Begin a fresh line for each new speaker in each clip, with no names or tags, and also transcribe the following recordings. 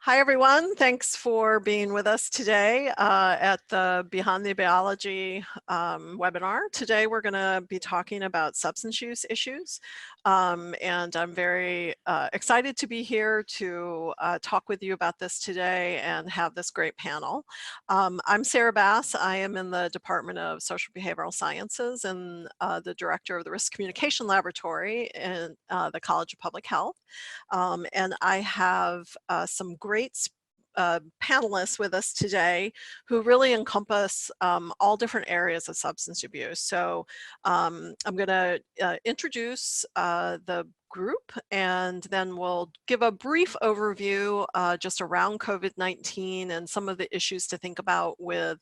Hi, everyone. Thanks for being with us today at the Behind the Biology webinar. Today, we're going to be talking about substance use issues. And I'm very excited to be here to talk with you about this today and have this great panel. I'm Sarah Bass. I am in the Department of Social Behavioral Sciences and the Director of the Risk Communication Laboratory in the College of Public Health. And I have some great panelists with us today who really encompass all different areas of substance abuse. So I'm going to introduce the group, and then we'll give a brief overview just around COVID-19 and some of the issues to think about with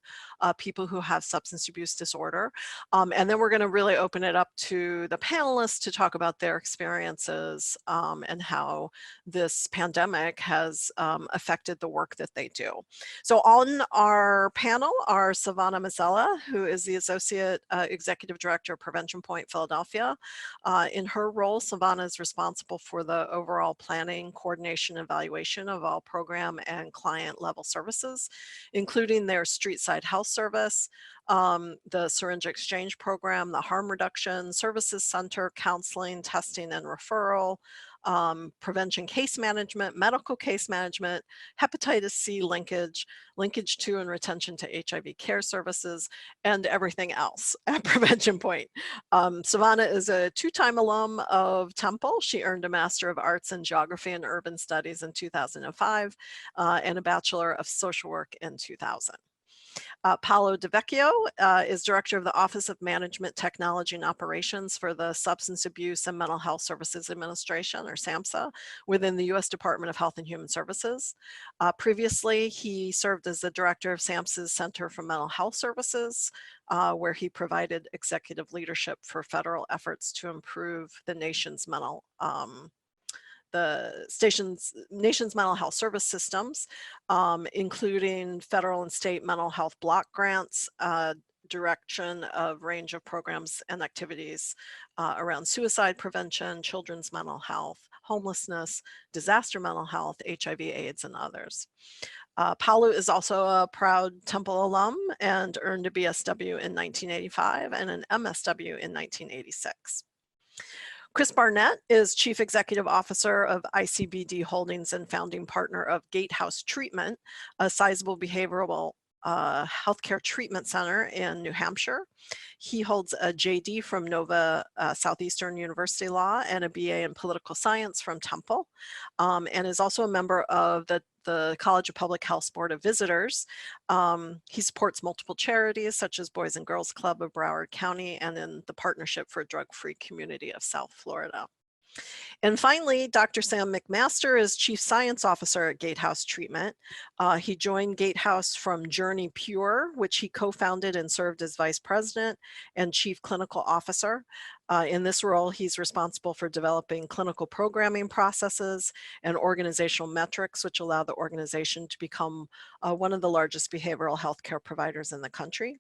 people who have substance abuse disorder. And then we're going to really open it up to the panelists to talk about their experiences and how this pandemic has affected the work that they do. So on our panel are Savannah Mazzella, who is the Associate Executive Director of Prevention Point Philadelphia. In her role, Savannah is responsible for the overall planning, coordination, evaluation of all program and client level services, including their street side health service, the syringe exchange program, the harm reduction services center, counseling, testing and referral, prevention case management, medical case management, hepatitis C linkage, linkage to and retention to HIV care services, and everything else at Prevention Point. Savannah is a two-time alum of Temple. She earned a Master of Arts in Geography and Urban Studies in 2005 and a Bachelor of Social Work in 2000. Paolo DeVecchio is Director of the Office of Management, Technology and Operations for the Substance Abuse and Mental Health Services Administration, or SAMHSA, within the U.S. Department of Health and Human Services. Previously, he served as the Director of SAMHSA's Center for Mental Health Services, where he provided executive leadership for federal efforts to improve the nation's nation's mental health service systems, including federal and state mental health block grants, direction of range of programs and activities around suicide prevention, children's mental health, homelessness, disaster mental health, HIV, AIDS, and others. Paolo is also a proud Temple alum and earned a BSW in 1985 and an MSW in 1986. Chris Barnett is Chief Executive Officer of ICBD Holdings and founding partner of Gatehouse Treatment, a sizable behavioral healthcare treatment center in New Hampshire. He holds a JD from Nova Southeastern University Law and a BA in Political Science from Temple, and is also a member of the College of Public Health's Board of Visitors. He supports multiple charities such as Boys and Girls Club of Broward County and in the Partnership for a Drug-Free Community of South Florida. And finally, Dr. Sam McMaster is Chief Science Officer at Gatehouse Treatment. He joined Gatehouse from Journey Pure, which he co-founded and served as Vice President and Chief Clinical Officer. In this role, he's responsible for developing clinical programming processes and organizational metrics, which allow the organization to become one of the largest behavioral healthcare providers in the country.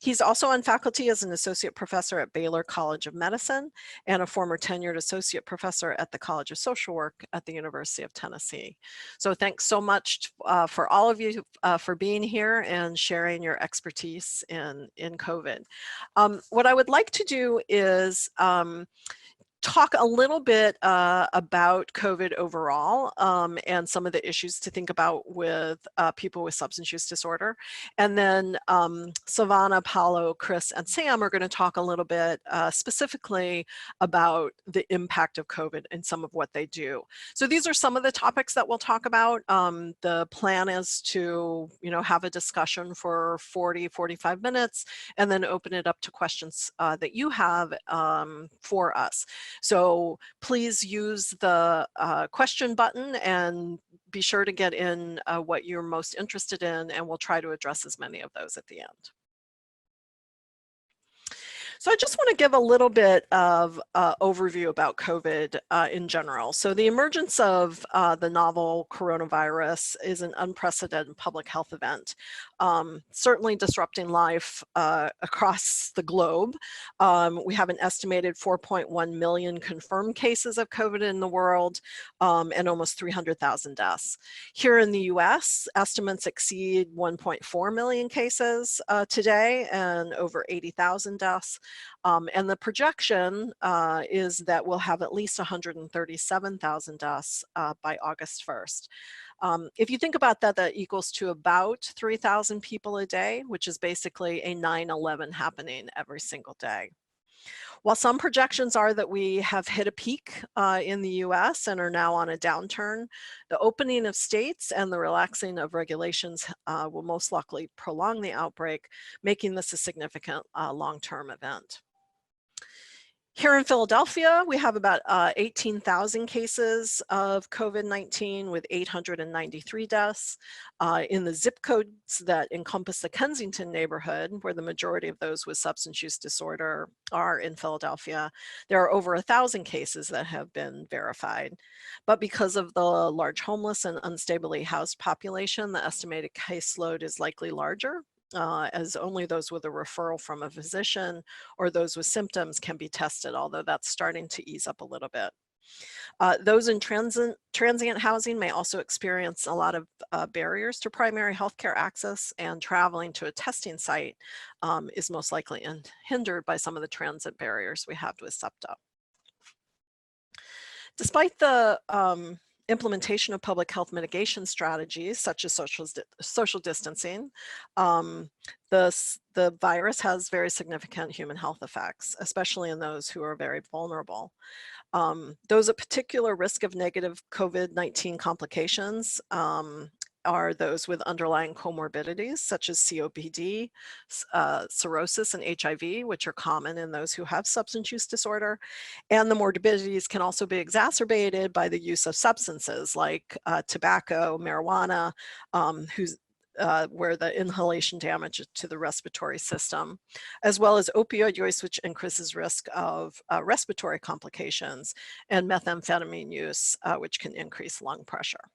He's also on faculty as an associate professor at Baylor College of Medicine and a former tenured associate professor at the College of Social Work at the University of Tennessee. So thanks so much for all of you for being here and sharing your expertise in COVID. What I would like to do is talk a little bit about COVID overall and some of the issues to think about with people with substance use disorder. And then Savannah, Paolo, Chris, and Sam are going to talk a little bit specifically about the impact of COVID and some of what they do. So these are some of the topics that we'll talk about. The plan is to, have a discussion for 40-45 minutes and then open it up to questions that you have for us. So please use the question button and be sure to get in what you're most interested in, and we'll try to address as many of those at the end. So I just want to give a little bit of overview about COVID in general. So the emergence of the novel coronavirus is an unprecedented public health event, certainly disrupting life across the globe. We have an estimated 4.1 million confirmed cases of COVID in the world and almost 300,000 deaths. Here in the US, estimates exceed 1.4 million cases today and over 80,000 deaths. And the projection is that we'll have at least 137,000 deaths by August 1st. If you think about that, that equals to about 3,000 people a day, which is basically a 9/11 happening every single day. While some projections are that we have hit a peak in the US and are now on a downturn, the opening of states and the relaxing of regulations will most likely prolong the outbreak, making this a significant long-term event. Here in Philadelphia, we have about 18,000 cases of COVID-19 with 893 deaths. In the zip codes that encompass the Kensington neighborhood, where the majority of those with substance use disorder are in Philadelphia, there are over 1,000 cases that have been verified. But because of the large homeless and unstably housed population, the estimated caseload is likely larger, as only those with a referral from a physician or those with symptoms can be tested, although that's starting to ease up a little bit. Those in transient housing may also experience a lot of barriers to primary healthcare access, and traveling to a testing site is most likely hindered by some of the transit barriers we have with SEPTA. Despite the implementation of public health mitigation strategies, such as social distancing, the virus has very significant human health effects, especially in those who are very vulnerable. Those at particular risk of negative COVID-19 complications are those with underlying comorbidities such as COPD, cirrhosis, and HIV, which are common in those who have substance use disorder. And the morbidities can also be exacerbated by the use of substances like tobacco, marijuana, where the inhalation damage to the respiratory system, as well as opioid use, which increases risk of respiratory complications, and methamphetamine use, which can increase lung pressure.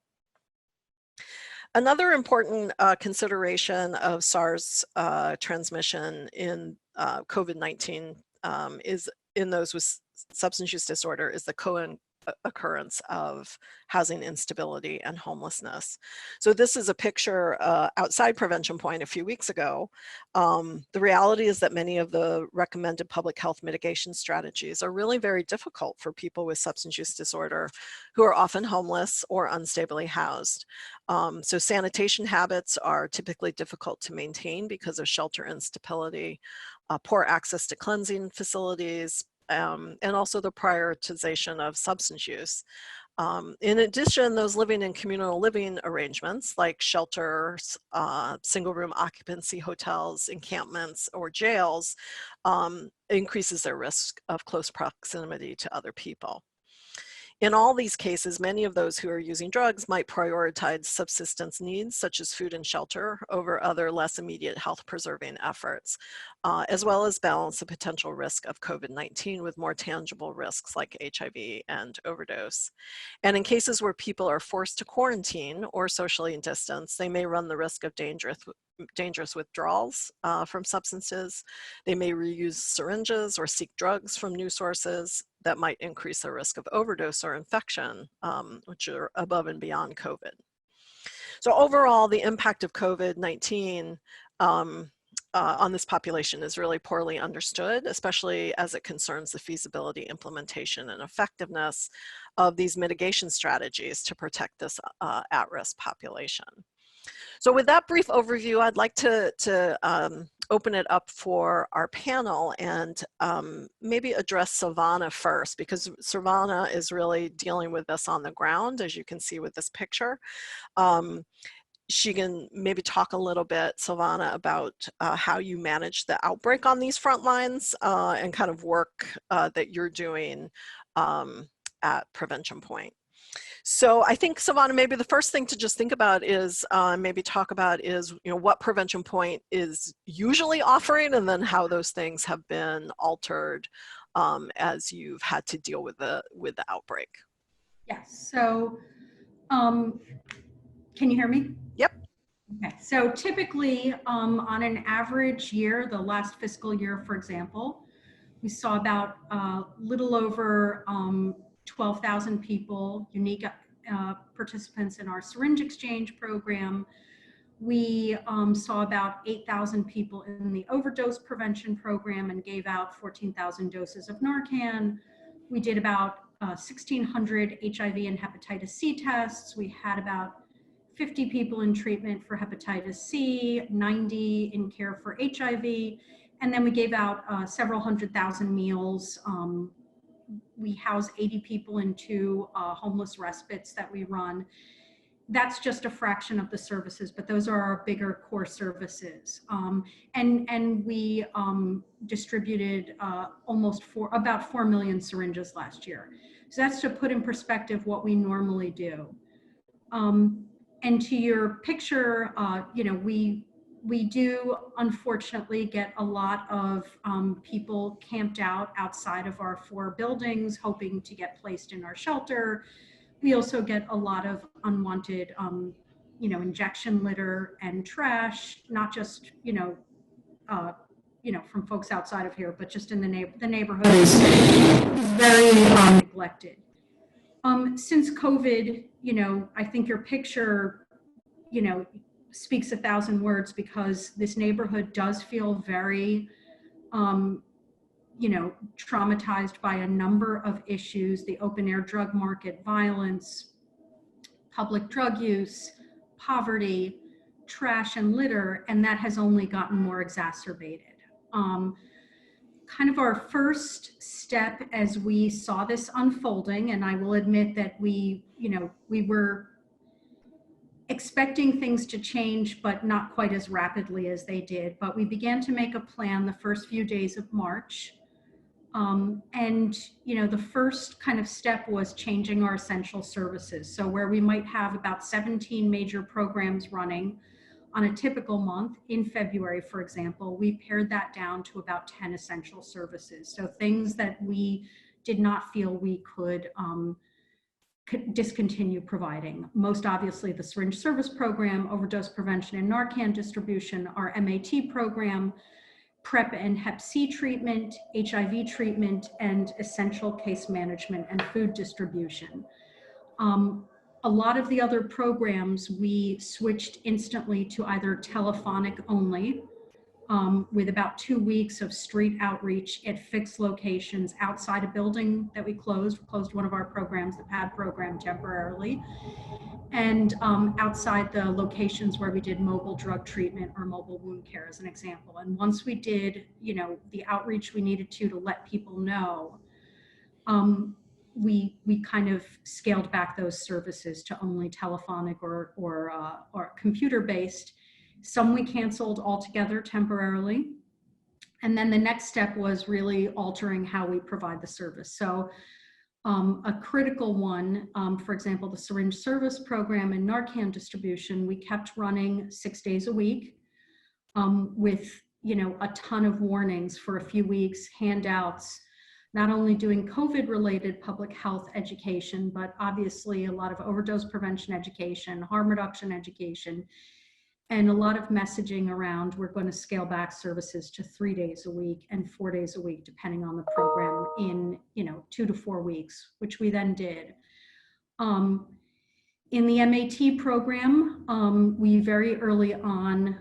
Another important consideration of SARS transmission in COVID-19 is in those with substance use disorder is the co-occurrence of housing instability and homelessness. So this is a picture outside Prevention Point a few weeks ago. The reality is that many of the recommended public health mitigation strategies are really very difficult for people with substance use disorder who are often homeless or unstably housed. So sanitation habits are typically difficult to maintain because of shelter instability, poor access to cleansing facilities, and also the prioritization of substance use. In addition, those living in communal living arrangements like shelters, single room occupancy hotels, encampments, or jails increases their risk of close proximity to other people. In all these cases, many of those who are using drugs might prioritize subsistence needs, such as food and shelter, over other less immediate health-preserving efforts, as well as balance the potential risk of COVID-19 with more tangible risks like HIV and overdose. And in cases where people are forced to quarantine or socially distance, they may run the risk of dangerous withdrawals from substances. They may reuse syringes or seek drugs from new sources that might increase the risk of overdose or infection, which are above and beyond COVID. So overall, the impact of COVID-19 on this population is really poorly understood, especially as it concerns the feasibility, implementation, and effectiveness of these mitigation strategies to protect this at-risk population. So with that brief overview, I'd like to open it up for our panel and maybe address Silvana first, because Silvana is really dealing with this on the ground, as you can see with this picture. She can maybe talk a little bit, Silvana, about how you manage the outbreak on these front lines and kind of work that you're doing at Prevention Point. So I think, Savannah, maybe the first thing to just think about is maybe talk about is, what Prevention Point is usually offering, and then how those things have been altered as you've had to deal with the outbreak.
Yes. So, can you hear me?
Yep.
Okay. So typically, on an average year, the last fiscal year, for example, we saw about little over 12,000 people, unique participants in our syringe exchange program. We saw about 8,000 people in the overdose prevention program and gave out 14,000 doses of Narcan. We did about 1,600 HIV and hepatitis C tests. We had about 50 people in treatment for hepatitis C, 90 in care for HIV, and then we gave out several 100,000 meals. We house 80 people in 2 homeless respites that we run. That's just a fraction of the services, but those are our bigger core services. And we distributed about 4 million syringes last year. So that's to put in perspective what we normally do. And to your picture, we do unfortunately get a lot of people camped out outside of our 4 buildings, hoping to get placed in our shelter. We also get a lot of unwanted, injection litter and trash, not just, from folks outside of here, but just in the neighborhood is very neglected. Since COVID, I think your picture, speaks 1,000 words, because this neighborhood does feel very, traumatized by a number of issues: the open air drug market, violence, public drug use, poverty, trash and litter, and that has only gotten more exacerbated. Kind of our first step as we saw this unfolding, and I will admit that we were expecting things to change, but not quite as rapidly as they did. But we began to make a plan the first few days of March. The first kind of step was changing our essential services. So where we might have about 17 major programs running on a typical month, in February, for example, we pared that down to about 10 essential services. So things that we did not feel we could discontinue providing. Most obviously the syringe service program, overdose prevention and Narcan distribution, our MAT program, PrEP and Hep C treatment, HIV treatment, and essential case management and food distribution. A lot of the other programs we switched instantly to either telephonic only, with about 2 weeks of street outreach at fixed locations outside a building that we closed. We closed one of our programs, the PAD program, temporarily, and outside the locations where we did mobile drug treatment or mobile wound care, as an example. And once we did, the outreach we needed to let people know, we kind of scaled back those services to only telephonic or computer-based. Some we canceled altogether temporarily. And then the next step was really altering how we provide the service. So a critical one, for example, the syringe service program and Narcan distribution, we kept running 6 days a week with, a ton of warnings for a few weeks, handouts, not only doing COVID-related public health education, but obviously a lot of overdose prevention education, harm reduction education, and a lot of messaging around we're going to scale back services to 3 days a week and 4 days a week, depending on the program, in 2 to 4 weeks, which we then did. In the MAT program, we very early on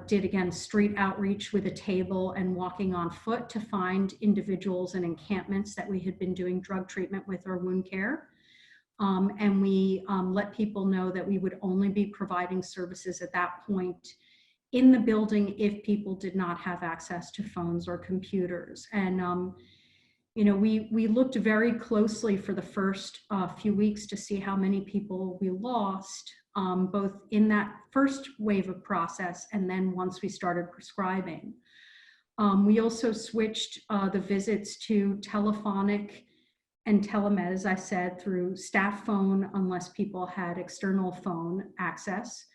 did, again, street outreach with a table and walking on foot to find individuals and encampments that we had been doing drug treatment with or wound care. And we let people know that we would only be providing services at that point in the building if people did not have access to phones or computers. And we looked very closely for the first few weeks to see how many people we lost, both in that first wave of process and then once we started prescribing. We also switched the visits to telephonic and telemed, as I said, through staff phone, unless people had external phone access.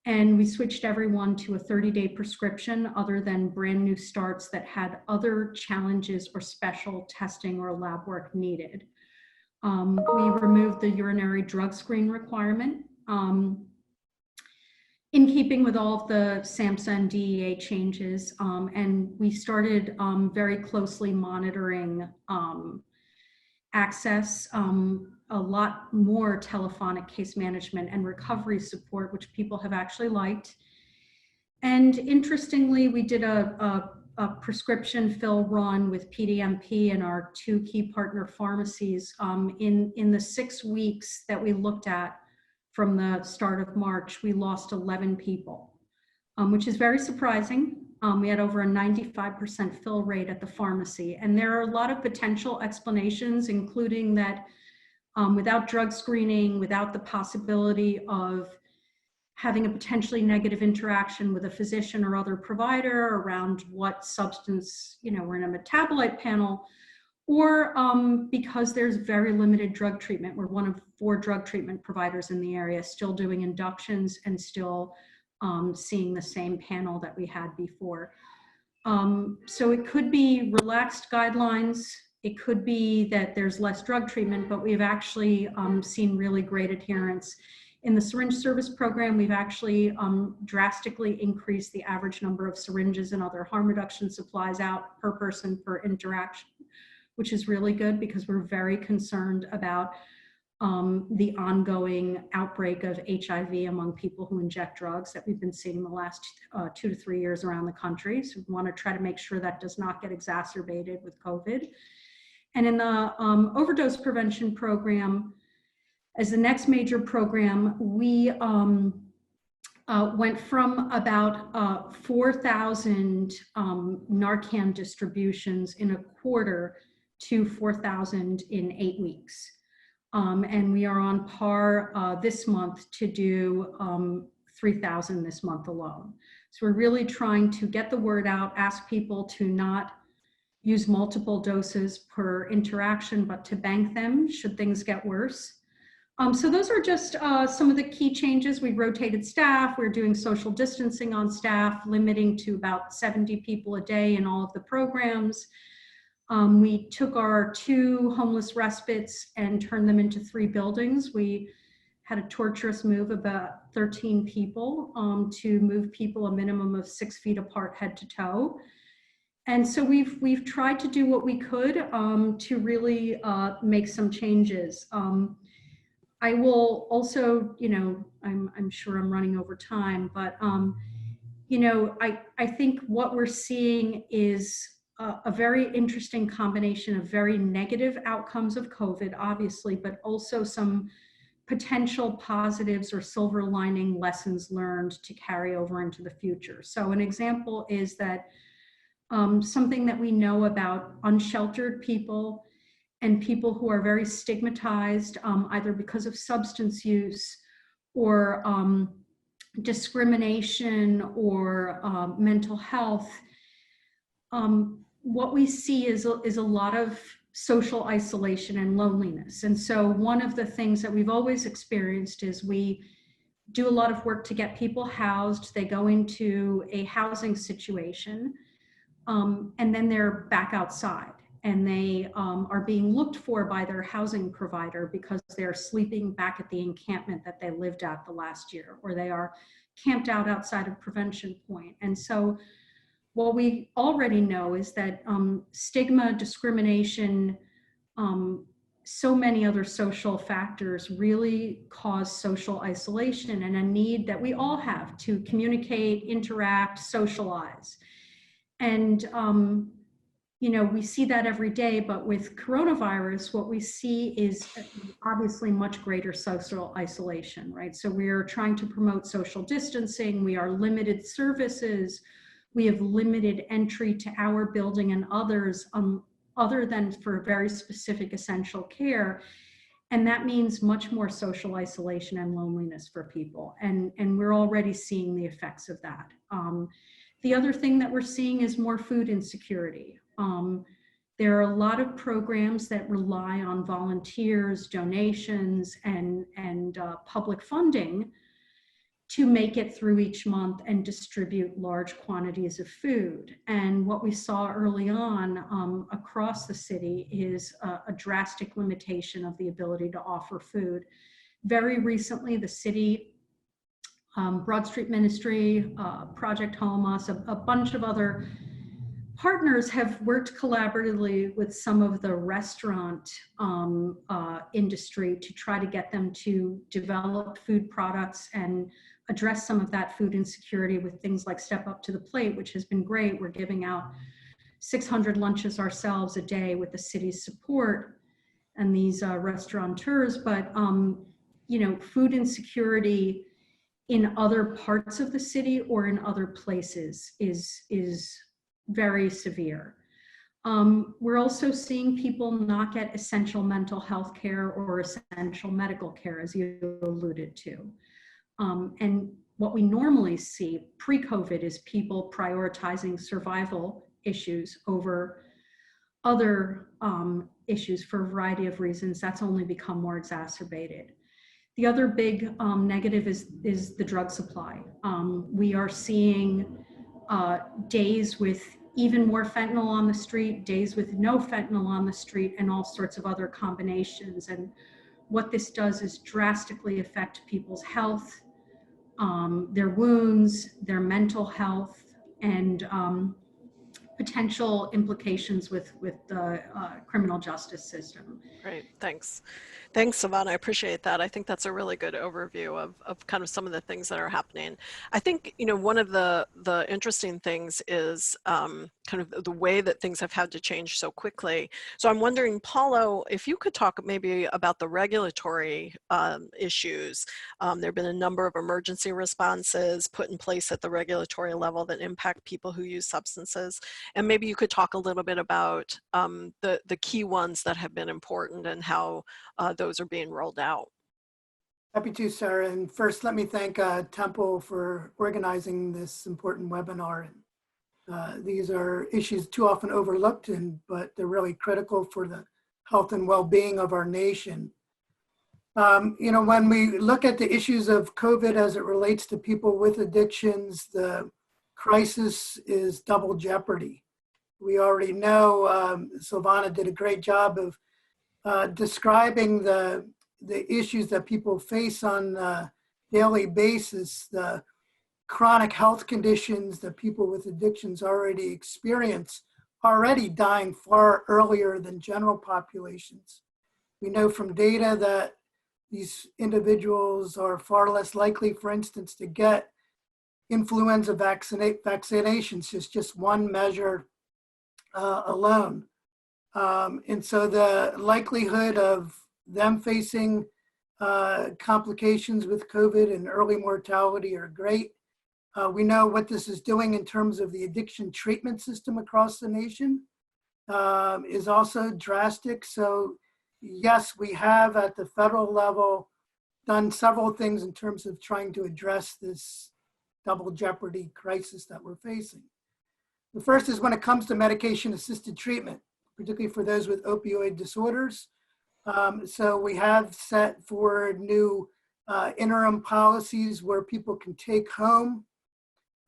And we switched everyone to a 30-day prescription other than brand new starts that had other challenges or special testing or lab work needed. We removed the urinary drug screen requirement in keeping with all of the SAMHSA and DEA changes. And we started very closely monitoring access, a lot more telephonic case management and recovery support, which people have actually liked. And interestingly, we did a prescription fill run with PDMP and our 2 key partner pharmacies in the 6 weeks that we looked at from the start of March. We lost 11 people, which is very surprising. We had over a 95% fill rate at the pharmacy. And there are a lot of potential explanations, including that without drug screening, without the possibility of having a potentially negative interaction with a physician or other provider around what substance, we're in a metabolite panel, or because there's very limited drug treatment. We're one of 4 drug treatment providers in the area, still doing inductions and still seeing the same panel that we had before. So it could be relaxed guidelines. It could be that there's less drug treatment, but we've actually seen really great adherence. In the syringe service program, we've actually drastically increased the average number of syringes and other harm reduction supplies out per person per interaction, which is really good because we're very concerned about the ongoing outbreak of HIV among people who inject drugs that we've been seeing the last 2 to 3 years around the country. So we want to try to make sure that does not get exacerbated with COVID. And in the overdose prevention program, as the next major program, we went from about 4,000 Narcan distributions in a quarter to 4,000 in 8 weeks. And we are on par this month to do 3,000 this month alone. So we're really trying to get the word out, ask people to not use multiple doses per interaction, but to bank them should things get worse. So those are just some of the key changes. We rotated staff. We're doing social distancing on staff, limiting to about 70 people a day in all of the programs. We took our 2 homeless respites and turned them into 3 buildings. We had a torturous move about 13 people to move people a minimum of 6 feet apart head to toe. And so we've tried to do what we could to really make some changes. I will also, I'm sure I'm running over time, but I think what we're seeing is a very interesting combination of very negative outcomes of COVID, obviously, but also some potential positives or silver lining lessons learned to carry over into the future. So an example is that something that we know about unsheltered people and people who are very stigmatized, either because of substance use or discrimination or mental health, what we see is a lot of social isolation and loneliness. And so one of the things that we've always experienced is we do a lot of work to get people housed. They go into a housing situation, and then they're back outside. And they are being looked for by their housing provider because they're sleeping back at the encampment that they lived at the last year, or they are camped out outside of Prevention Point. And so what we already know is that stigma, discrimination, so many other social factors really cause social isolation and a need that we all have to communicate, interact, socialize. And we see that every day, but with coronavirus, what we see is obviously much greater social isolation, right? So we are trying to promote social distancing. We are limited services. We have limited entry to our building and others other than for very specific essential care. And that means much more social isolation and loneliness for people. And we're already seeing the effects of that. The other thing that we're seeing is more food insecurity. There are a lot of programs that rely on volunteers, donations, and public funding to make it through each month and distribute large quantities of food. And what we saw early on across the city is a drastic limitation of the ability to offer food. Very recently, the city, Broad Street Ministry, Project Home, a bunch of other partners have worked collaboratively with some of the restaurant industry to try to get them to develop food products and address some of that food insecurity with things like Step Up to the Plate, which has been great. We're giving out 600 lunches ourselves a day with the city's support and these restaurateurs. But you know, food insecurity in other parts of the city or in other places is very severe. We're also seeing people not get essential mental health care or essential medical care, as you alluded to. And what we normally see pre-COVID is people prioritizing survival issues over other issues for a variety of reasons. That's only become more exacerbated. The other big negative is the drug supply. We are seeing days with even more fentanyl on the street, days with no fentanyl on the street, and all sorts of other combinations. And what this does is drastically affect people's health, their wounds, their mental health, and potential implications with the criminal justice system.
Great, thanks. Thanks, Savannah. I appreciate that. I think that's a really good overview of kind of some of the things that are happening. I think, you know, one of the interesting things is kind of the way that things have had to change so quickly. So I'm wondering, Paulo, if you could talk maybe about the regulatory issues. There have been a number of emergency responses put in place at the regulatory level that impact people who use substances. And maybe you could talk a little bit about the key ones that have been important and how those are being rolled out.
Happy to, Sarah. And first, let me thank Temple for organizing this important webinar. These are issues too often overlooked, but they're really critical for the health and well-being of our nation. You know, when we look at the issues of COVID as it relates to people with addictions, the crisis is double jeopardy. We already know Silvana did a great job of describing the issues that people face on a daily basis, the chronic health conditions that people with addictions already experience, already dying far earlier than general populations. We know from data that these individuals are far less likely, for instance, to get influenza vaccinations, just one measure alone. And so the likelihood of them facing complications with COVID and early mortality are great. We know what this is doing in terms of the addiction treatment system across the nation is also drastic. So yes, we have at the federal level done several things in terms of trying to address this double jeopardy crisis that we're facing. The first is when it comes to medication-assisted treatment, particularly for those with opioid disorders. So we have set forward new interim policies where people can take home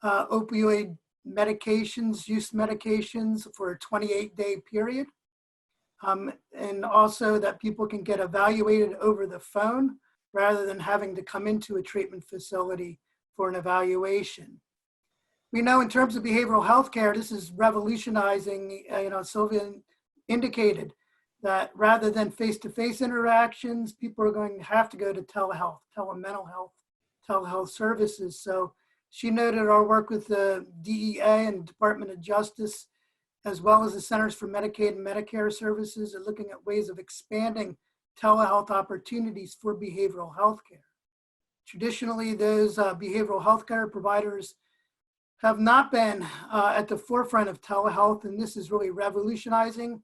opioid medications, use medications for a 28-day period. And also that people can get evaluated over the phone rather than having to come into a treatment facility for an evaluation. We know in terms of behavioral health care, this is revolutionizing. You know, Sylvia indicated that rather than face-to-face interactions, people are going to have to go to telehealth, telemental health, telehealth services. So she noted our work with the DEA and Department of Justice, as well as the Centers for Medicaid and Medicare Services, are looking at ways of expanding telehealth opportunities for behavioral health care. Traditionally, those behavioral health care providers have not been at the forefront of telehealth, and this is really revolutionizing.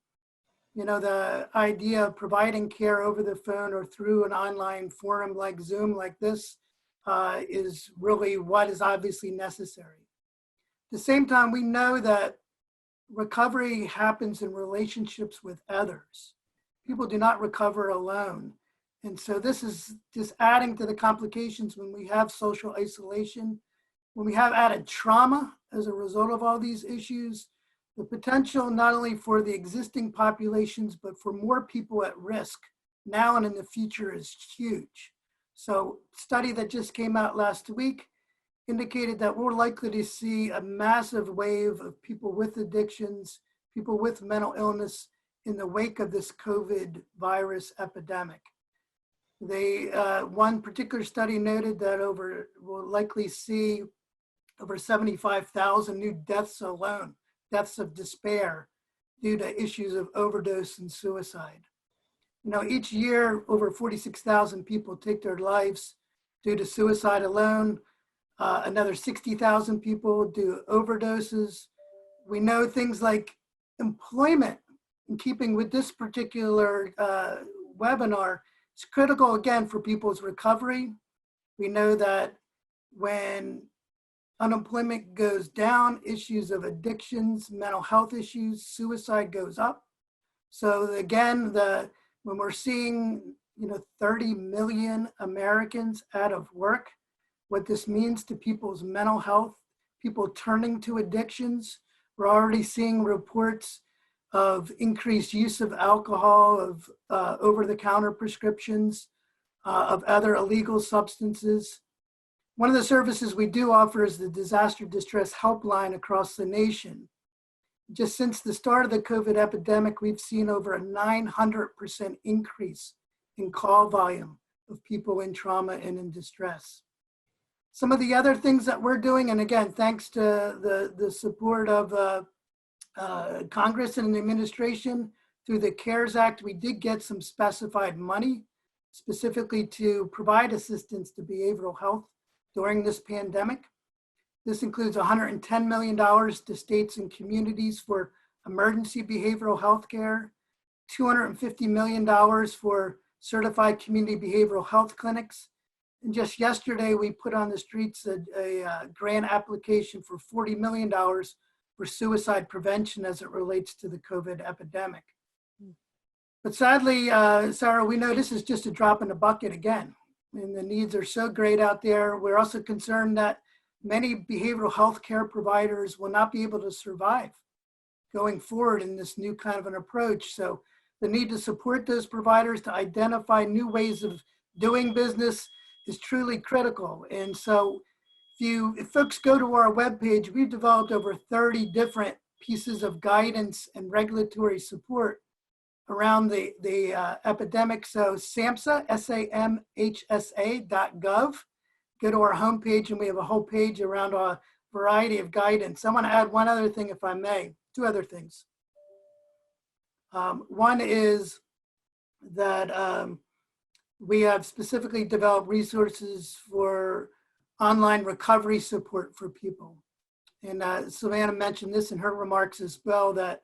You know, the idea of providing care over the phone or through an online forum like Zoom like this is really what is obviously necessary. At the same time, we know that recovery happens in relationships with others. People do not recover alone. And so this is just adding to the complications when we have social isolation, when we have added trauma as a result of all these issues. The potential not only for the existing populations, but for more people at risk now and in the future is huge. So study that just came out last week indicated that we're likely to see a massive wave of people with addictions, people with mental illness in the wake of this COVID virus epidemic. One particular study noted that we'll likely see over 75,000 new deaths alone, deaths of despair due to issues of overdose and suicide. You know, each year over 46,000 people take their lives due to suicide alone. Another 60,000 people do overdoses. We know things like employment, in keeping with this particular webinar, is critical again for people's recovery. We know that when unemployment goes down, issues of addictions, mental health issues, suicide goes up. So again, when we're seeing 30 million Americans out of work, what this means to people's mental health, people turning to addictions. We're already seeing reports of increased use of alcohol, of over-the-counter prescriptions, of other illegal substances. One of the services we do offer is the Disaster Distress Helpline across the nation. Just since the start of the COVID epidemic, we've seen over a 900% increase in call volume of people in trauma and in distress. Some of the other things that we're doing, and again, thanks to the support of Congress and the administration through the CARES Act, we did get some specified money specifically to provide assistance to behavioral health during this pandemic. This includes $110 million to states and communities for emergency behavioral health care, $250 million for certified community behavioral health clinics. And just yesterday, we put on the streets a grant application for $40 million for suicide prevention as it relates to the COVID epidemic. But sadly, Sarah, we know this is just a drop in the bucket again. And the needs are so great out there. We're also concerned that many behavioral health care providers will not be able to survive going forward in this new kind of an approach. So the need to support those providers to identify new ways of doing business is truly critical. And so if folks go to our webpage, we've developed over 30 different pieces of guidance and regulatory support around the epidemic. So SAMHSA, SAMHSA.gov. Go to our homepage and we have a whole page around a variety of guidance. I want to add one other thing, if I may, two other things. One is that we have specifically developed resources for online recovery support for people. And Savannah mentioned this in her remarks as well, that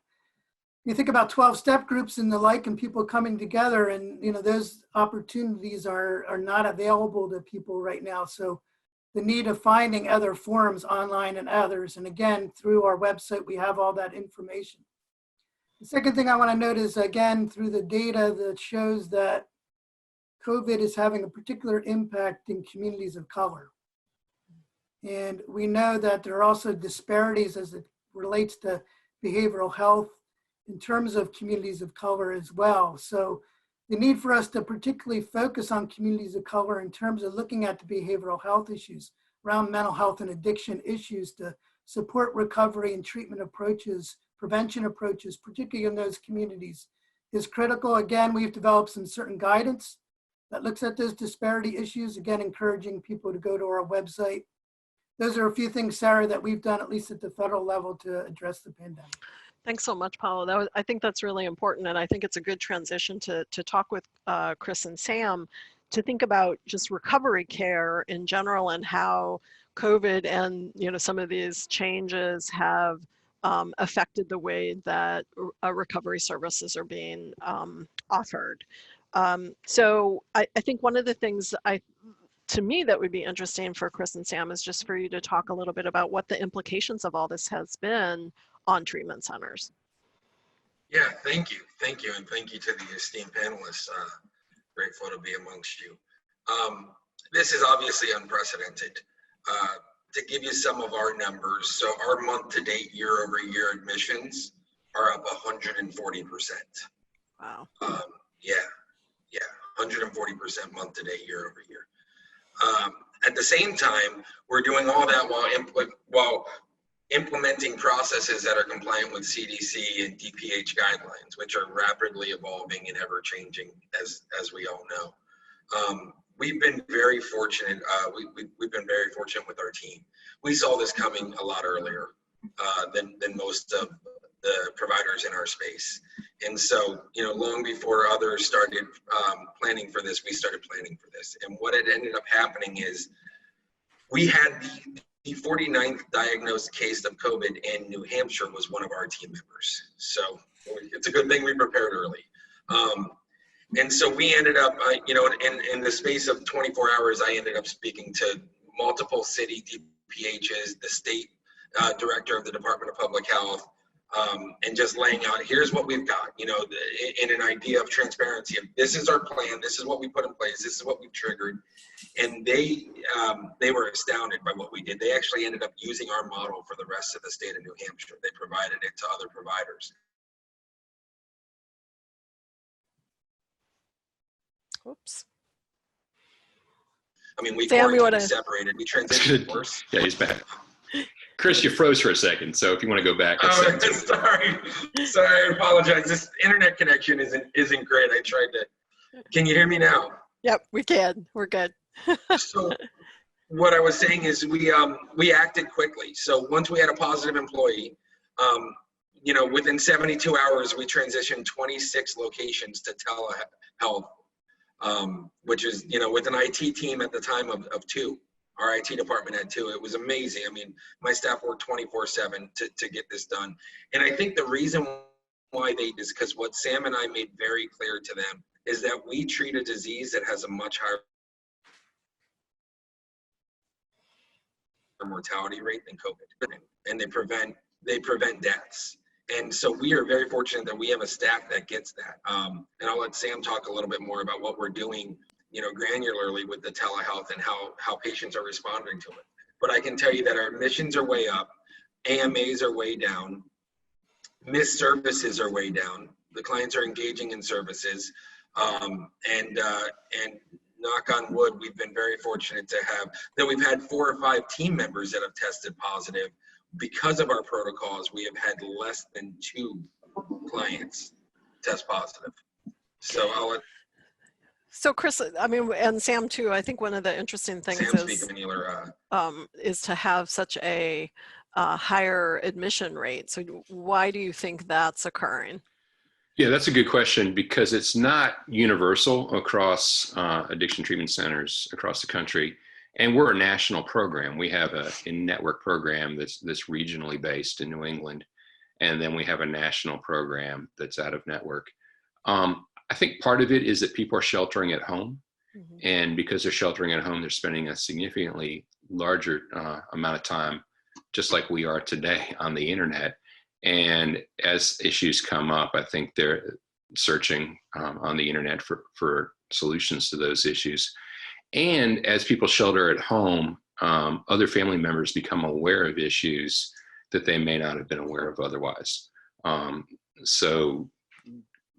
you think about 12-step groups and the like and people coming together, and those opportunities are not available to people right now. So the need of finding other forums online and others. And again, through our website, we have all that information. The second thing I want to note is, again, through the data that shows that COVID is having a particular impact in communities of color. And we know that there are also disparities as it relates to behavioral health in terms of communities of color as well. So the need for us to particularly focus on communities of color in terms of looking at the behavioral health issues around mental health and addiction issues to support recovery and treatment approaches, prevention approaches, particularly in those communities, is critical. Again, we've developed some certain guidance that looks at those disparity issues, again, encouraging people to go to our website. Those are a few things, Sarah, that we've done, at least at the federal level, to address the pandemic.
Thanks so much, Paula. I think that's really important, and I think it's a good transition to talk with Chris and Sam to think about just recovery care in general and how COVID and some of these changes have affected the way that recovery services are being offered. So I think one of the things to me that would be interesting for Chris and Sam is just for you to talk a little bit about what the implications of all this has been on treatment centers.
Yeah, thank you. Thank you. And thank you to the esteemed panelists. Grateful to be amongst you. This is obviously unprecedented. To give you some of our numbers, so our month-to-date year-over-year admissions are up 140%.
Wow.
Yeah, 140% month-to-date year-over-year. At the same time, we're doing all that while implementing processes that are compliant with CDC and DPH guidelines, which are rapidly evolving and ever-changing, as we all know. We've been very fortunate. We've been very fortunate with our team. We saw this coming a lot earlier than most of the providers in our space. And so, long before others started planning for this, we started planning for this. And what had ended up happening is we had the 49th diagnosed case of COVID in New Hampshire was one of our team members. So it's a good thing we prepared early. And so we ended up, in the space of 24 hours, I ended up speaking to multiple city DPHs, the state director of the Department of Public Health, and just laying out, here's what we've got, in an idea of transparency. Of this is our plan. This is what we put in place. This is what we triggered. And they were astounded by what we did. They actually ended up using our model for the rest of the state of New Hampshire. They provided it to other providers.
Oops.
I mean, we
Sam,
separated. We transitioned course.
Yeah, he's back. Chris, you froze for a second, so if you want to go back.
Oh, sorry, I apologize. This internet connection isn't great. I tried to. Can you hear me now?
Yep, we can. We're good.
So, what I was saying is we acted quickly. So once we had a positive employee, within 72 hours we transitioned 26 locations to telehealth. Which is, with an IT team at the time of 2. Our IT department had 2. It was amazing. I mean, my staff worked 24/7 to get this done. And I think the reason why they did is because what Sam and I made very clear to them is that we treat a disease that has a much higher mortality rate than COVID, and they prevent deaths. And so we are very fortunate that we have a staff that gets that. And I'll let Sam talk a little bit more about what we're doing, granularly with the telehealth and how patients are responding to it. But I can tell you that our admissions are way up, AMAs are way down, missed services are way down. The clients are engaging in services, and knock on wood, we've been very fortunate to have that. We've had 4 or 5 team members that have tested positive. Because of our protocols, we have had less than 2 clients test positive. So I'll let.
So Chris, I mean, and Sam too, I think one of the interesting things is to have such a higher admission rate. So why do you think that's occurring?
Yeah, that's a good question, because it's not universal across addiction treatment centers across the country. And we're a national program. We have a in-network program that's regionally based in New England. And then we have a national program that's out of network. I think part of it is that people are sheltering at home. Mm-hmm. And because they're sheltering at home, they're spending a significantly larger amount of time, just like we are today, on the internet. And as issues come up, I think they're searching on the internet for solutions to those issues. And as people shelter at home, other family members become aware of issues that they may not have been aware of otherwise. So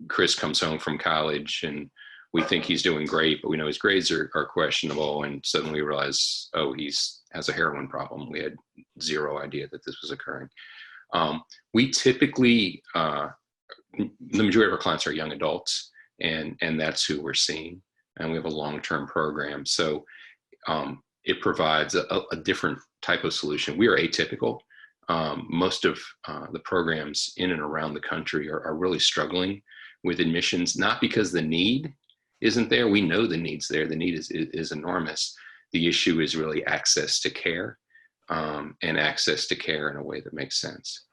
Chris comes home from college and we think he's doing great, but we know his grades are questionable. And suddenly we realize, oh, he has a heroin problem. We had zero idea that this was occurring. We typically, the majority of our clients are young adults, and that's who we're seeing. And we have a long-term program. So it provides a different type of solution. We are atypical. Most of the programs in and around the country are really struggling with admissions, not because the need isn't there. We know the need's there. The need is enormous. The issue is really access to care, and access to care in a way that makes sense.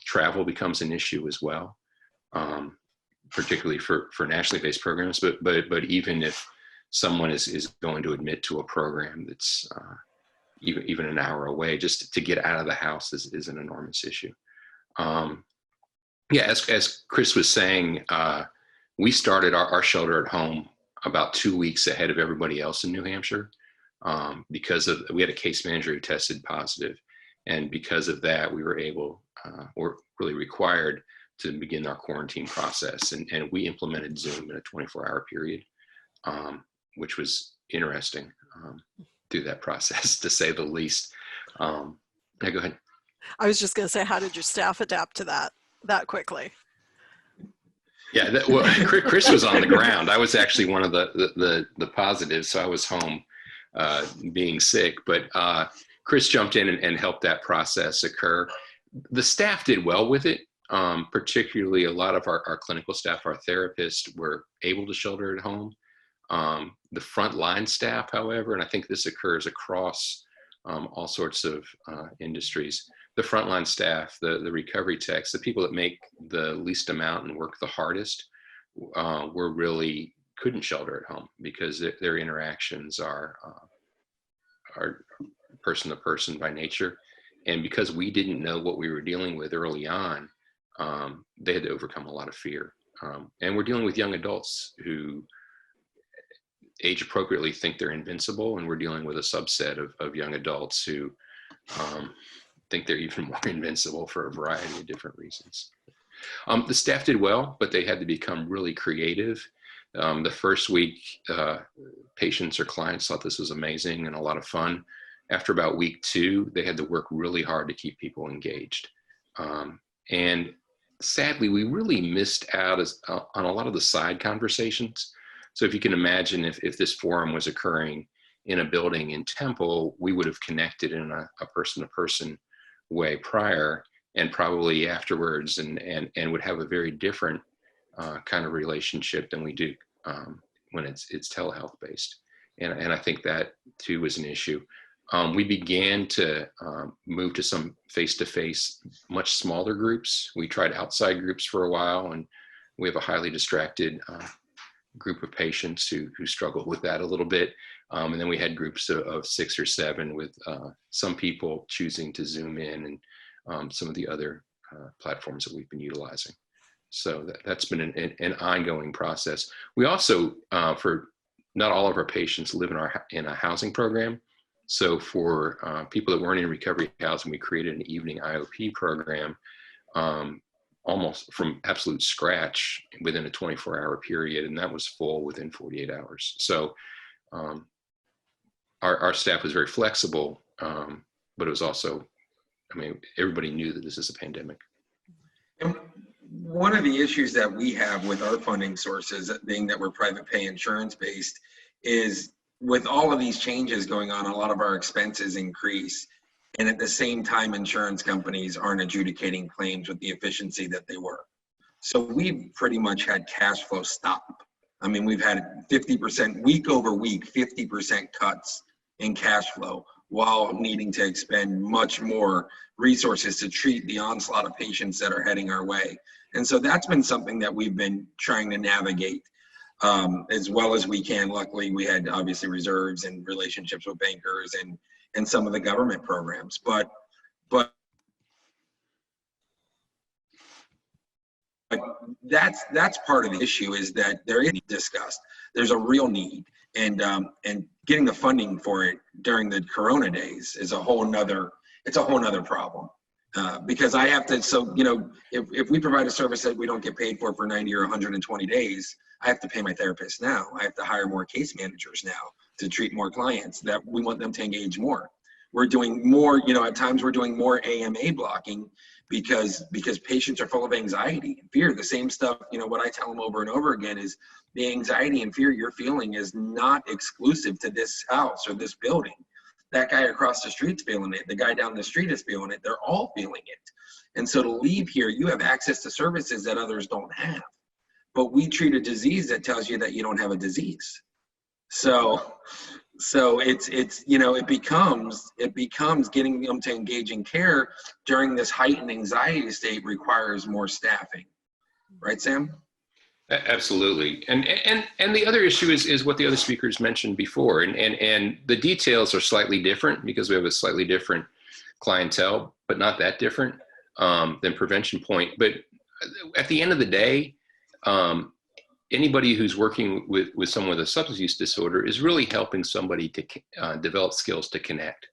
Travel becomes an issue as well. Particularly for nationally based programs, but even if someone is going to admit to a program that's even an hour away, just to get out of the house is an enormous issue. Yeah, as Chris was saying, we started our shelter at home about 2 weeks ahead of everybody else in New Hampshire, because we had a case manager who tested positive, and because of that, we were able, or really required, to begin our quarantine process, and we implemented Zoom in a 24-hour period, which was interesting through that process, to say the least. Yeah, go ahead.
I was just going to say, how did your staff adapt to that quickly?
Yeah, well, Chris was on the ground. I was actually one of the positives, so I was home being sick. But Chris jumped in and helped that process occur. The staff did well with it, particularly a lot of our clinical staff, our therapists, were able to shelter at home. The frontline staff, however, and I think this occurs across all sorts of industries, the frontline staff, the recovery techs, the people that make the least amount and work the hardest, were really couldn't shelter at home because their interactions are person to person by nature. And because we didn't know what we were dealing with early on, they had to overcome a lot of fear. And we're dealing with young adults who age appropriately think they're invincible, and we're dealing with a subset of young adults who think they're even more invincible for a variety of different reasons. The staff did well, but they had to become really creative. The first week, patients or clients thought this was amazing and a lot of fun. After about week 2, they had to work really hard to keep people engaged. And sadly, we really missed out on a lot of the side conversations. So if you can imagine, if this forum was occurring in a building in Temple, we would have connected in a person-to-person way prior, and probably afterwards, and would have a very different kind of relationship than we do when it's telehealth based. And I think that too was an issue. We began to move to some face-to-face, much smaller groups. We tried outside groups for a while, and we have a highly distracted group of patients who struggle with that a little bit. And then we had groups of 6 or 7 with some people choosing to Zoom in, and some of the other platforms that we've been utilizing. So that's been an ongoing process. We also, for not all of our patients, live in a housing program. So for people that weren't in recovery housing, we created an evening IOP program, almost from absolute scratch within a 24-hour period, and that was full within 48 hours. So our staff was very flexible, but it was also, I mean, everybody knew that this is a pandemic.
And one of the issues that we have with our funding sources, being that we're private pay insurance based, is with all of these changes going on, a lot of our expenses increase. And at the same time, insurance companies aren't adjudicating claims with the efficiency that they were. So we've pretty much had cash flow stop. I mean, we've had 50%, week over week, 50% cuts in cash flow, while needing to expend much more resources to treat the onslaught of patients that are heading our way. And so that's been something that we've been trying to navigate as well as we can. Luckily, we had obviously reserves and relationships with bankers and some of the government programs, but that's part of the issue, is that there is discussed. There's a real need, and getting the funding for it during the Corona days is a whole nother problem. Because I have to, so, you know, if we provide a service that we don't get paid for 90 or 120 days, I have to pay my therapist now. I have to hire more case managers now to treat more clients, that we want them to engage more. We're doing more, you know, at times we're doing more AMA blocking because patients are full of anxiety and fear. The same stuff, you know, what I tell them over and over again is the anxiety and fear you're feeling is not exclusive to this house or this building. That guy across the street's feeling it. The guy down the street is feeling it. They're all feeling it. And so to leave here, you have access to services that others don't have. But we treat a disease that tells you that you don't have a disease. So it's you know, it becomes getting them to engage in care during this heightened anxiety state requires more staffing. Right, Sam?
Absolutely. And the other issue is what the other speakers mentioned before. And the details are slightly different because we have a slightly different clientele, but not that different. than prevention point. But at the end of the day, anybody who's working with someone with a substance use disorder is really helping somebody to develop skills to connect.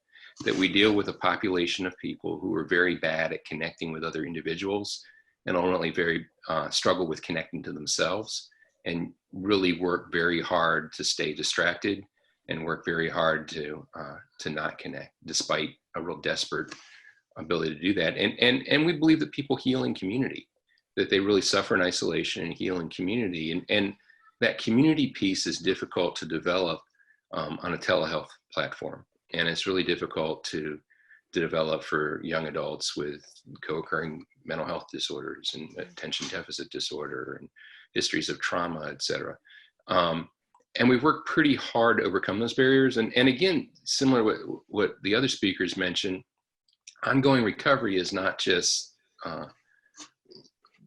That we deal with a population of people who are very bad at connecting with other individuals and ultimately very struggle with connecting to themselves, and really work very hard to stay distracted and work very hard to not connect, despite a real desperate ability to do that. And we believe that people heal in community, that they really suffer in isolation and heal in community. And that community piece is difficult to develop on a telehealth platform. And it's really difficult to develop for young adults with co-occurring mental health disorders and attention deficit disorder and histories of trauma, et cetera. And we've worked pretty hard to overcome those barriers. And again, similar to what the other speakers mentioned, ongoing recovery is not just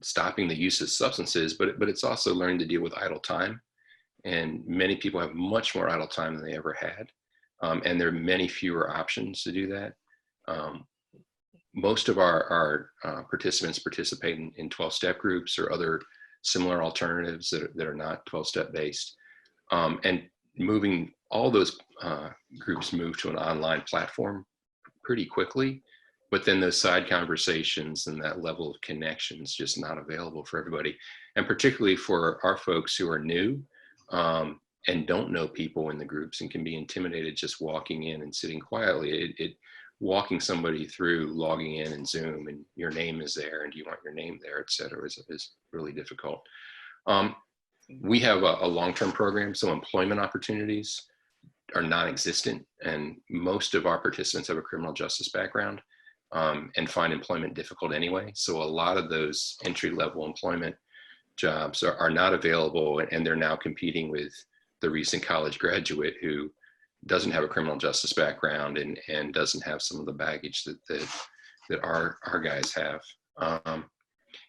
stopping the use of substances, but it's also learning to deal with idle time. And many people have much more idle time than they ever had. And there are many fewer options to do that. Most of our participants participate in 12-step groups or other similar alternatives that are not 12-step based. And moving all those groups move to an online platform pretty quickly, but then those side conversations and that level of connection is just not available for everybody. And particularly for our folks who are new and don't know people in the groups and can be intimidated just walking in and sitting quietly. Walking somebody through logging in and Zoom and your name is there and do you want your name there, et cetera, is really difficult. We have a long-term program, so employment opportunities are non-existent, and most of our participants have a criminal justice background and find employment difficult anyway. So a lot of those entry-level employment jobs are not available, and they're now competing with the recent college graduate who doesn't have a criminal justice background and doesn't have some of the baggage that our guys have.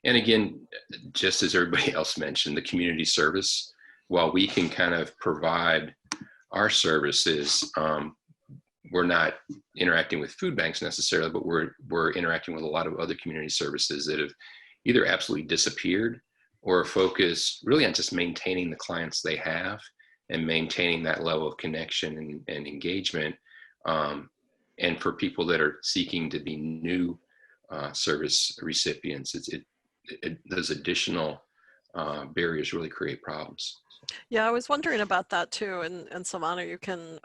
And again, just as everybody else mentioned, the community service, while we can kind of provide our services, we're not interacting with food banks necessarily, but we're interacting with a lot of other community services that have either absolutely disappeared or are focused really on just maintaining the clients they have and maintaining that level of connection and engagement. And for people that are seeking to be new service recipients, those additional barriers really create problems.
Yeah, I was wondering about that too, and Silvana, you can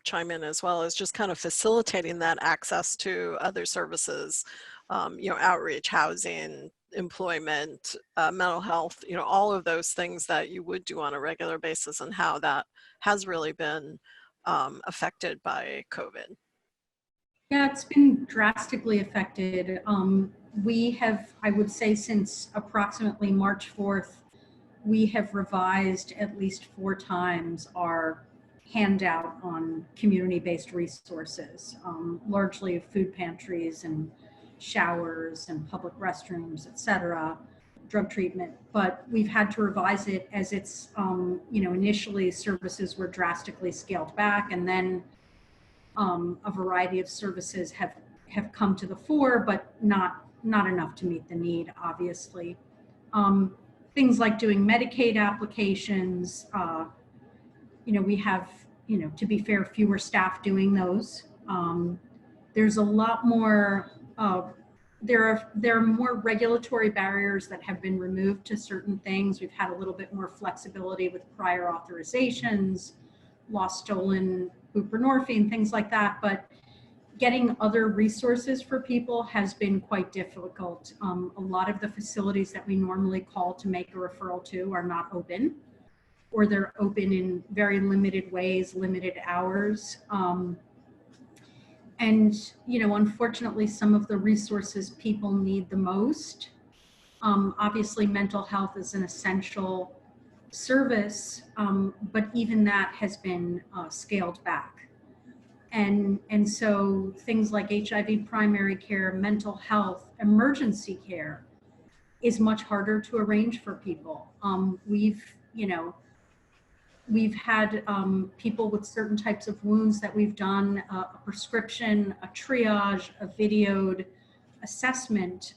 chime in as well, as just kind of facilitating that access to other services, outreach, housing, employment, mental health, all of those things that you would do on a regular basis, and how that has really been affected by COVID.
Yeah, it's been drastically affected. We have, I would say, since approximately March 4th, we have revised at least 4 times our handout on community-based resources, largely food pantries and showers and public restrooms, et cetera, drug treatment. But we've had to revise it as it's, initially services were drastically scaled back, and then a variety of services have come to the fore, but not enough to meet the need, obviously. Things like doing Medicaid applications, we have, to be fair, fewer staff doing those. There's a lot more, there are more regulatory barriers that have been removed to certain things. We've had a little bit more flexibility with prior authorizations, lost stolen buprenorphine, things like that. But getting other resources for people has been quite difficult. A lot of the facilities that we normally call to make a referral to are not open, or they're open in very limited ways, limited hours. And, unfortunately, some of the resources people need the most, obviously mental health is an essential service, but even that has been scaled back. And so things like HIV primary care, mental health, emergency care is much harder to arrange for people. We've had people with certain types of wounds that we've done a prescription, a triage, a videoed assessment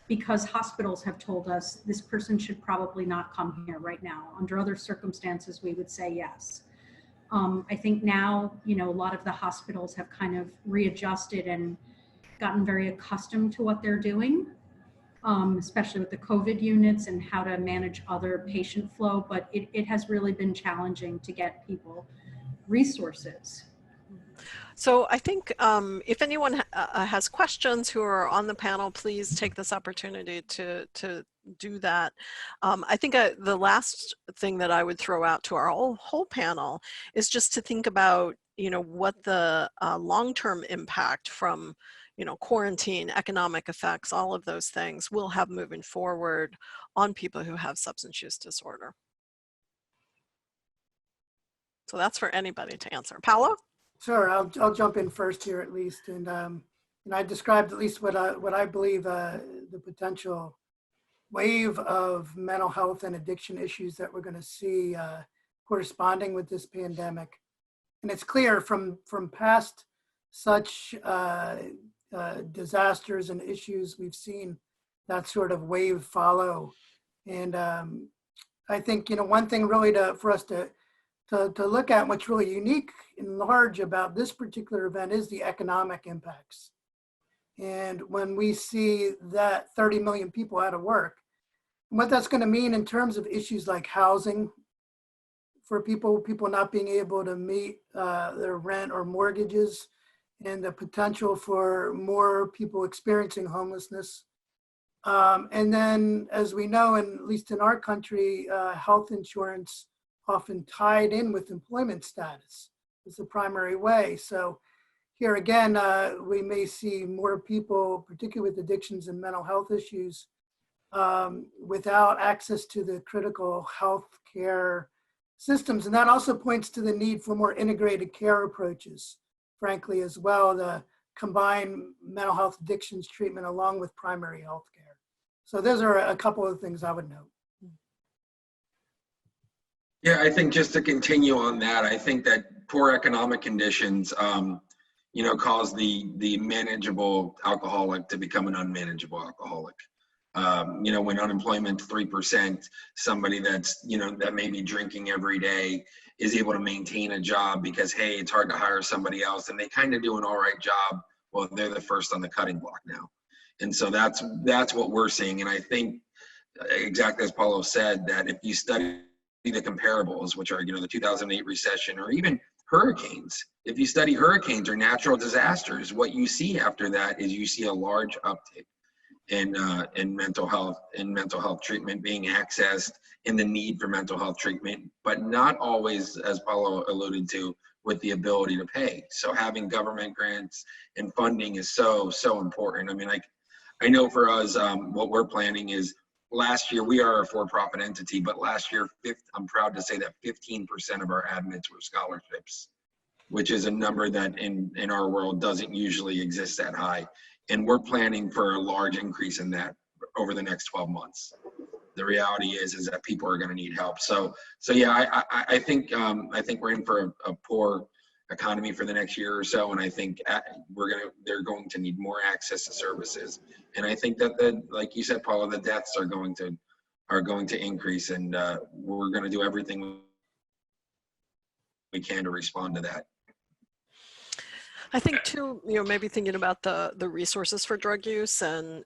because hospitals have told us this person should probably not come here right now. Under other circumstances, we would say yes. I think now, a lot of the hospitals have kind of readjusted and gotten very accustomed to what they're doing, especially with the COVID units and how to manage other patient flow. But it has really been challenging to get people resources.
So I think if anyone has questions who are on the panel, please take this opportunity to do that. I think the last thing that I would throw out to our whole panel is just to think about, what the long-term impact from, quarantine, economic effects, all of those things will have moving forward on people who have substance use disorder. So that's for anybody to answer. Paolo?
Sure, I'll jump in first here at least, and I described at least what I believe the potential wave of mental health and addiction issues that we're going to see corresponding with this pandemic, and it's clear from past such disasters and issues we've seen that sort of wave follow, and I think one thing really for us to look at what's really unique and large about this particular event is the economic impacts. And when we see that 30 million people out of work, what that's going to mean in terms of issues like housing for people not being able to meet their rent or mortgages, and the potential for more people experiencing homelessness. And then, as we know, and at least in our country, health insurance often tied in with employment status is the primary way. So here again, we may see more people, particularly with addictions and mental health issues, without access to the critical health care systems. And that also points to the need for more integrated care approaches, frankly, as well, to combine mental health addictions treatment along with primary health care. So those are a couple of things I would note.
Yeah, I think just to continue on that, I think that poor economic conditions, cause the manageable alcoholic to become an unmanageable alcoholic. When unemployment's 3%, somebody that's, that may be drinking every day is able to maintain a job because, hey, it's hard to hire somebody else and they kind of do an all right job. Well, they're the first on the cutting block now. And so that's what we're seeing. And I think exactly as Paulo said, that if you study the comparables, which are, the 2008 recession or even hurricanes, if you study hurricanes or natural disasters, what you see after that is you see a large uptick in mental health treatment being accessed, in the need for mental health treatment, but not always, as Paulo alluded to, with the ability to pay. So having government grants and funding is so important. I mean, I know for us, what we're planning is, last year, we are a for-profit entity, but last year, I'm proud to say that 15% of our admits were scholarships, which is a number that in our world doesn't usually exist that high. And we're planning for a large increase in that over the next 12 months. The reality is that people are going to need help. So yeah, I think we're in for a poor economy for the next year or so, and I think they're going to need more access to services. And I think that like you said, Paula, the deaths are going to increase, and we're going to do everything we can to respond to that.
I think too, maybe thinking about the resources for drug use and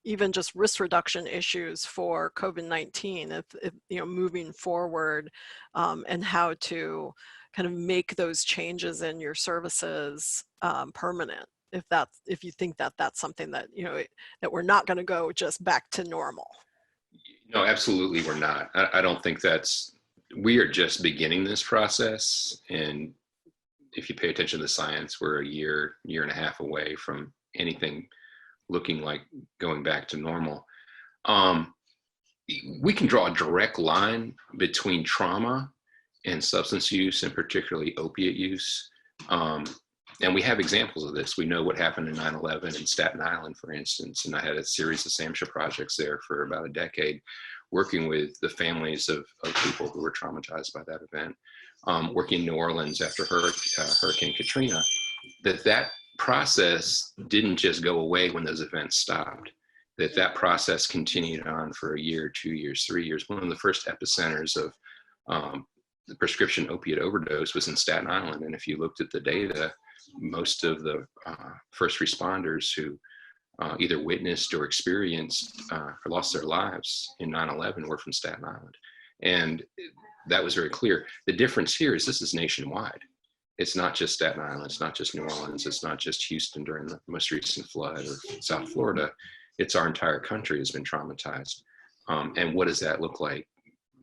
even just risk reduction issues for COVID-19, if moving forward, and how to kind of make those changes in your services permanent. If you think that that's something that that we're not going to go just back to normal.
No, absolutely, we're not. I don't think we are just beginning this process, and if you pay attention to the science, we're a year and a half away from anything looking like going back to normal. We can draw a direct line between trauma and substance use, and particularly opiate use. And we have examples of this. We know what happened in 9/11 in Staten Island, for instance, and I had a series of SAMHSA projects there for about a decade, working with the families of people who were traumatized by that event. Working in New Orleans after Hurricane Katrina, that process didn't just go away when those events stopped, that process continued on for a year, 2 years, 3 years. One of the first epicenters of the prescription opiate overdose was in Staten Island. And if you looked at the data, most of the first responders who either witnessed or experienced or lost their lives in 9/11 were from Staten Island. And that was very clear. The difference here is this is nationwide. It's not just Staten Island, it's not just New Orleans, it's not just Houston during the most recent flood or South Florida. It's our entire country has been traumatized. And what does that look like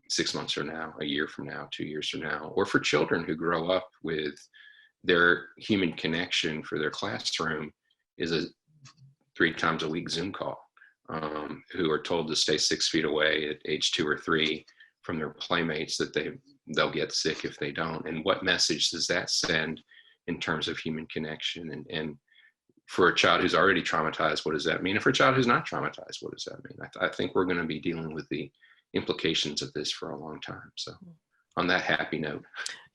6 months from now, a year from now, 2 years from now, or for children who grow up with their human connection for their classroom is a 3 times a week Zoom call, who are told to stay 6 feet away at age 2 or 3 from their playmates, that they'll get sick if they don't. And what message does that send in terms of human connection? And for a child who's already traumatized, what does that mean? And for a child who's not traumatized, what does that mean? I think we're going to be dealing with the implications of this for a long time. So on that happy note.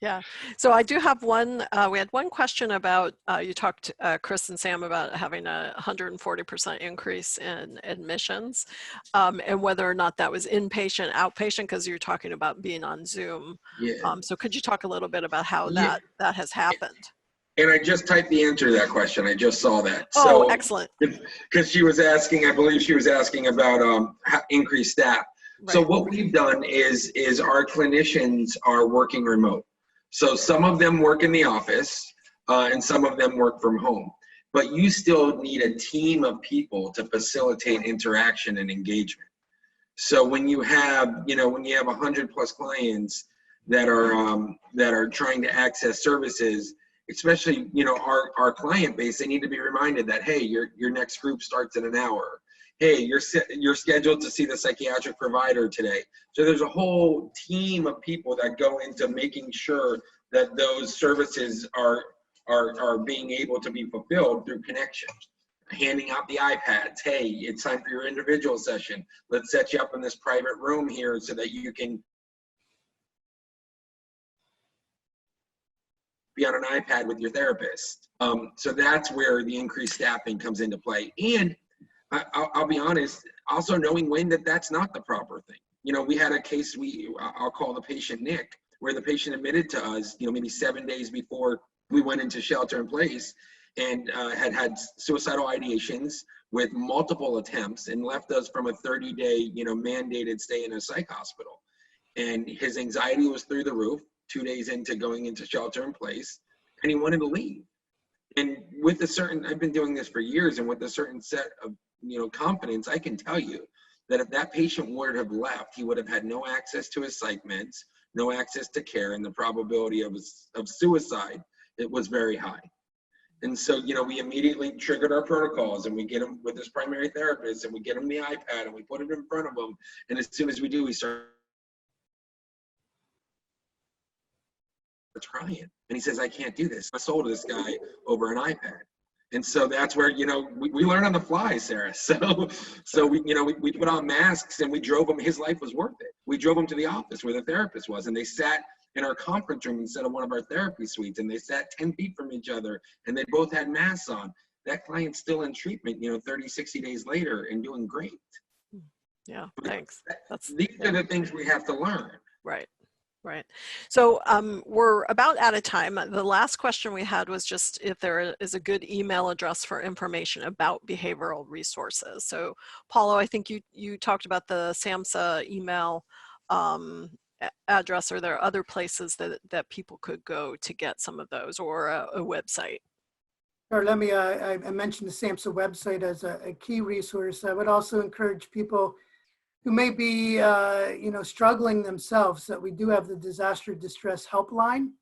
Yeah. So I do have one, we had one question about, you talked, Chris and Sam, about having a 140% increase in admissions, and whether or not that was inpatient, outpatient, because you're talking about being on Zoom.
Yeah.
So could you talk a little bit about how that has happened?
And I just typed the answer to that question. I just saw that.
Oh,
so,
excellent.
Because she was asking, I believe she was asking about increased staff. Right. So what we've done is our clinicians are working remote. So some of them work in the office and some of them work from home. But you still need a team of people to facilitate interaction and engagement. So when you have, when you have 100+ clients that are trying to access services, especially, our client base, they need to be reminded that, hey, your next group starts in an hour. Hey, you're scheduled to see the psychiatric provider today. So there's a whole team of people that go into making sure that those services are being able to be fulfilled through connection. Handing out the iPads. Hey, it's time for your individual session. Let's set you up in this private room here so that you can be on an iPad with your therapist. So that's where the increased staffing comes into play. And I'll be honest, also knowing when that's not the proper thing. We had a case, I'll call the patient Nick, where the patient admitted to us, maybe 7 days before we went into shelter in place, and had suicidal ideations with multiple attempts, and left us from a 30-day, mandated stay in a psych hospital. And his anxiety was through the roof 2 days into going into shelter in place, and he wanted to leave. And with I've been doing this for years, and with a certain set of, confidence, I can tell you that if that patient would have left, he would have had no access to his psych meds, no access to care, and the probability of suicide, it was very high. And so, we immediately triggered our protocols, and we get him with his primary therapist, and we get him the iPad, and we put it in front of him. And as soon as we do, we start crying. And he says, I can't do this. I sold this guy over an iPad. And so that's where, we learn on the fly, Sarah. So we put on masks, and we drove him. His life was worth it. We drove him to the office where the therapist was, and they sat in our conference room instead of one of our therapy suites, and they sat 10 feet from each other, and they both had masks on. That client's still in treatment, 30, 60 days later, and doing great.
Yeah, thanks.
These are the things we have to learn.
Right. Right. So we're about out of time. The last question we had was just if there is a good email address for information about behavioral resources. So Paulo, I think you talked about the SAMHSA email address. Are there other places that people could go to get some of those, or a website?
Sure, let me, I mentioned the SAMHSA website as a key resource. I would also encourage people who may be, struggling themselves, that we do have the Disaster Distress Helpline.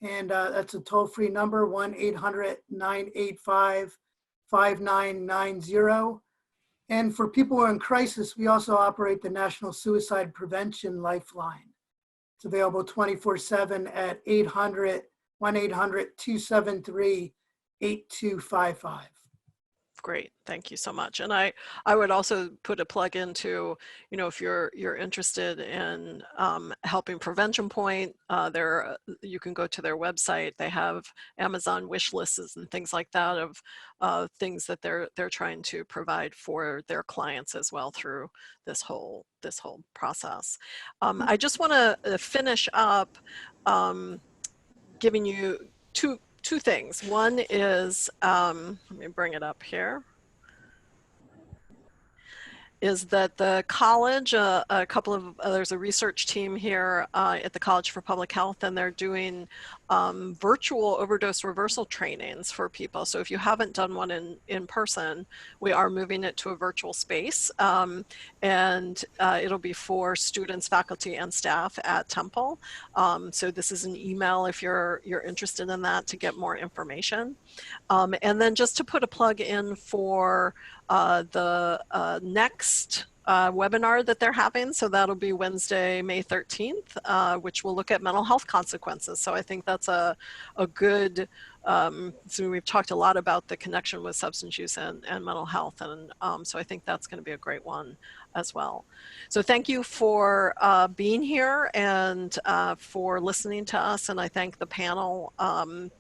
And that's a toll-free number, 1-800-985-5990. And for people who are in crisis, we also operate the National Suicide Prevention Lifeline. It's available 24/7 at 1-800-273-8255.
Great, thank you so much. And I would also put a plug into, if you're interested in helping Prevention Point, you can go to their website. They have Amazon wish lists and things like that of things that they're trying to provide for their clients as well through this whole process. I just want to finish up giving you two things. One is, let me bring it up here, is that the college, there's a research team here at the College for Public Health, and they're doing virtual overdose reversal trainings for people. So if you haven't done one in person, we are moving it to a virtual space, and it'll be for students, faculty, and staff at Temple. So this is an email if you're interested in that to get more information. And then just to put a plug in for the next webinar that they're having. So that'll be Wednesday, May 13th, which will look at mental health consequences. So I think that's a good, so we've talked a lot about the connection with substance use and mental health. And so I think that's going to be a great one as well. So thank you for being here and for listening to us. And I thank the panel.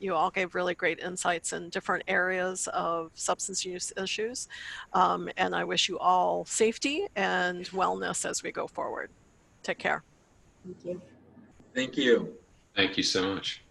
You all gave really great insights in different areas of substance use issues. And I wish you all safety and wellness as we go forward. Take care.
Thank you.
Thank you.
Thank you so much.